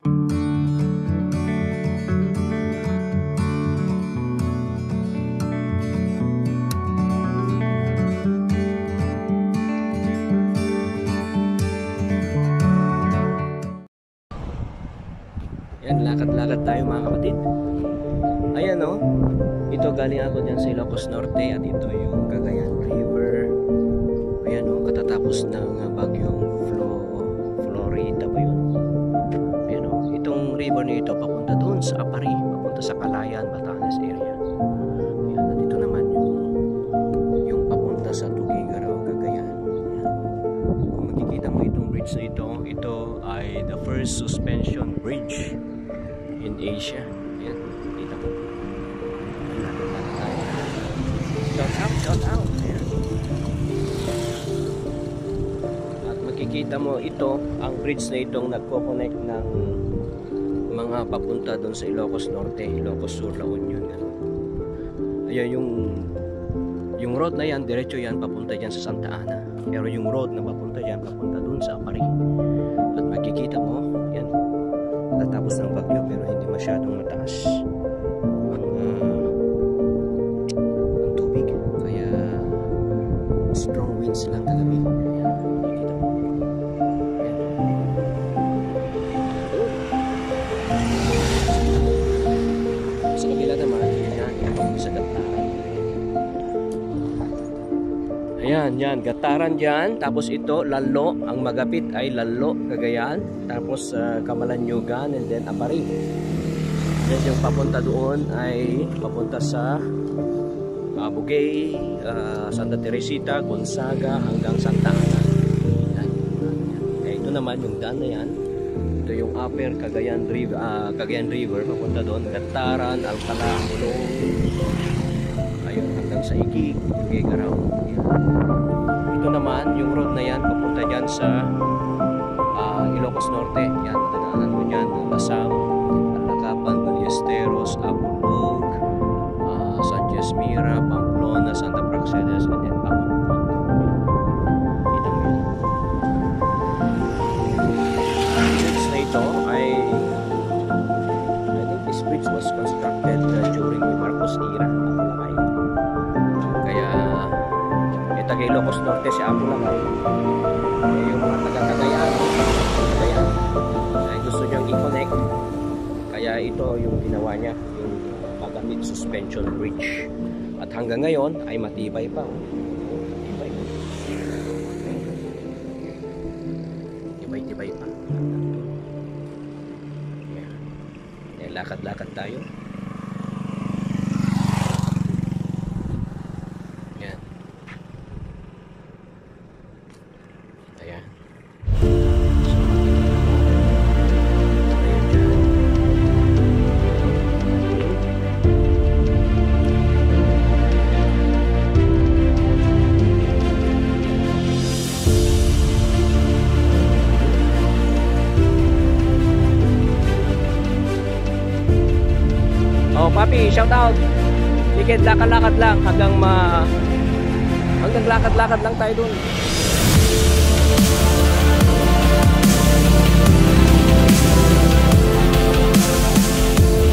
Yan, lakad-lakad tayo mga kapatid. Ayan o, ito galing ako dyan sa Ilocos Norte at ito yung Cagayan River. Ayan o, katatapos ng bagyong Florida ba yun? Ayan o, itong river na ito papunta doon sa Apari, papunta sa Calayan, Batanes area. Ayan, at ito naman yung papunta sa Tuguegarao, Cagayan. Ayan. Kung makikita mo itong bridge na ito ay the first suspension bridge in Asia. Ayan, kita mo. Shout out. Ayan. At makikita mo ito, ang bridge na itong nagko-connect ng mga papunta doon sa Ilocos Norte, Ilocos Sur, La Union. Ayan, yung road na yan, diretso yan, papunta dyan sa Santa Ana. Pero yung road na papunta dyan, papunta doon sa Apari. At makikita mo, yan, tatapos ng bagyo pero hindi masyadong mataas ang tubig, kaya strong winds lang kagabi. Ayan, makikita mo. Ayan. Sa kabila naman, yan, sa Gataran. Ayan, yan, Gataran dyan. Tapos ito, Lalo. Ang magapit ay Lalo, Cagayan. Tapos Camalanyugan and then Apari. Then yung papunta doon ay papunta sa Bugay, Santa Teresita, Gonzaga hanggang Santa Ana. Yan. Kaya ito naman yung daan na yan. Ito yung Upper Cagayan River papunta doon. Gataran, Alcala, Mulong. Ayun hanggang sa Igig, Tuguegarao. Ito naman yung road na yan papunta dyan sa Ilocos Norte. Yan, madadaanan mo dyan Lasam, Alagapan, Ballesteros, Abulog, Sanchez Mira, Pamplona, Santa Praxedes, and then Pamplona. Kita mo yun. Ang bridge na ito ay I think this bridge was constructed during the Marcos era. Kaya taga Ilocos Norte si Apulangay, yung mga taga-Cagayan ay gusto niyang i-connect, kaya ito yung ginawa niya, yung Magapit Suspension Bridge, at hanggang ngayon ay matibay pa. Tibay pa. Yan, lakad-lakad tayo. Oh, papi, shout out. Sige, lakad-lakad lang hanggang lakad-lakad lang tayo dun.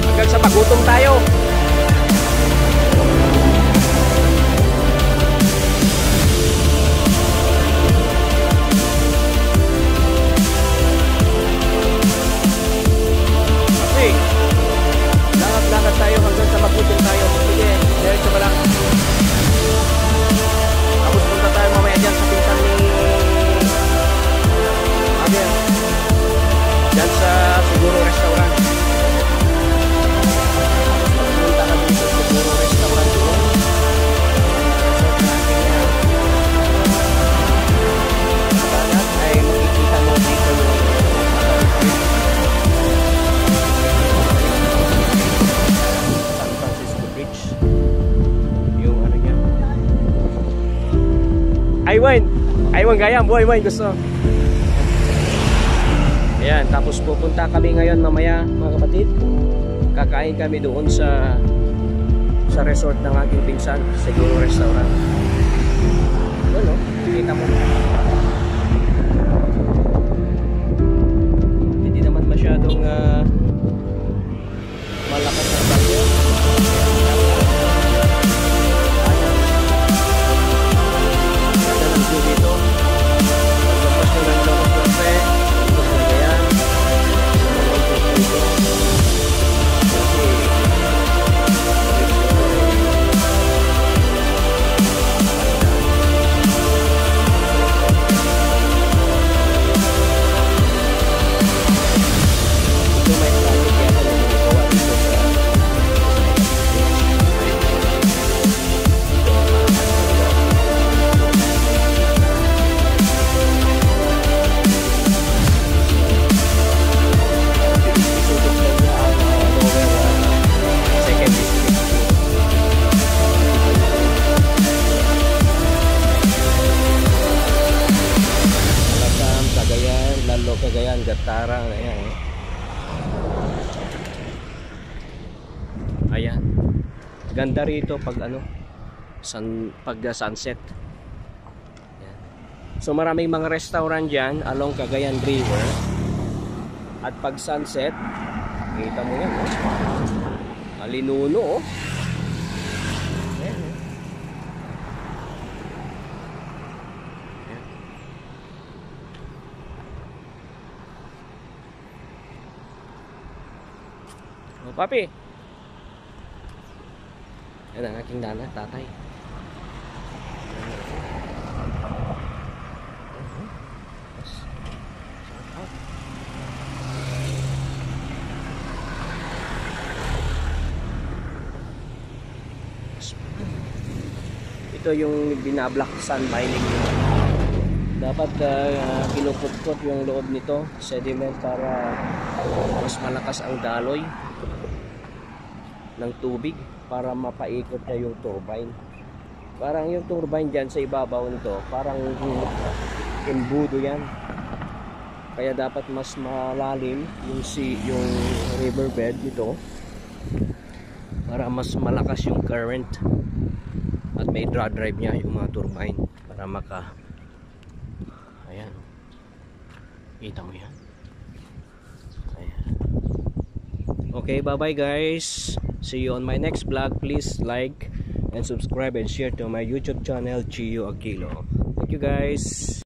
Hanggang sa magutom tayo. Lakad tayo hanggang sa magutom tayo. Sige, diretso ka lang. Tapos punta tayo mamaya dyan sa pinsan ni Mother. Dyan sa Siguro Restaurant. Punta ka dun sa Siguro Restaurant doon. At ay makikita mo dito yung Aywan gayam, boy, gusto. Ayan, tapos pupunta kami ngayon mamaya, mga kapatid. Kakain kami doon sa resort ng aking pinsan, Siguro Restaurant. Ano, kita mo. Hindi naman masyadong malakas na bagyo. Ganda ng view dito. Pagkapas nyo ng Locos Norte, tapos na ganyan. Cagayan, Gatarang, ayan. Ayan. Ganda rito pag ano, pag sunset. Ayan. So maraming mga restaurant diyan along Cagayan River. At pag sunset, kita mo yan, oh. Malinuno, oh. Ayan, oh. Oh, papi. Yan ang aking nana, tatay. Ito yung binablock sun mining. Dapat kinukutkot yung loob nito, sediment, para mas malakas ang daloy ng tubig para mapaikot na yung turbine. Parang yung turbine dyan sa ibabaw nito, parang embudo yan. Kaya dapat mas malalim yung riverbed nito para mas malakas yung current at may draw drive niya yung mga turbine para ayan, kita mo yan. Ayan. Okay, bye bye guys. See you on my next vlog. Please like and subscribe and share to my YouTube channel, Gio Aquilo. Thank you guys.